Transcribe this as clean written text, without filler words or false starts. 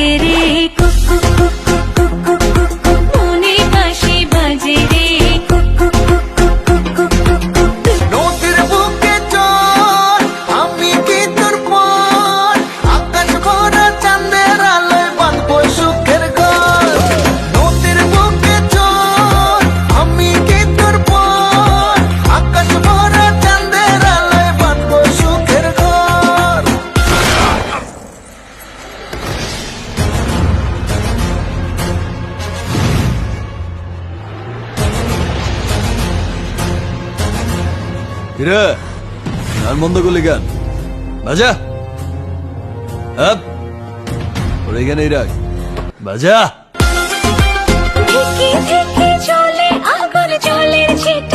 বাজে রে cook cook cook cook cook cook cook cook, মনে বাঁশি বাজে রে cook cook cook cook cook cook cook cook. নদীর বুকে চল আমি কি তোর পর, আকাশ ভরা চাঁদের আলোয় বাঁধবো সুখের ঘর। নদীর বুকে চল আমি কি তোর পর, আকাশ ভরা চাঁদের আলোয় বাঁধবো সুখের ঘর। কিরে গান বন্ধ করলি গান বাজা আপ ওর এখানেই রাখ বাজা ধিকে ধিকে চলে আগুন জলের ছিটা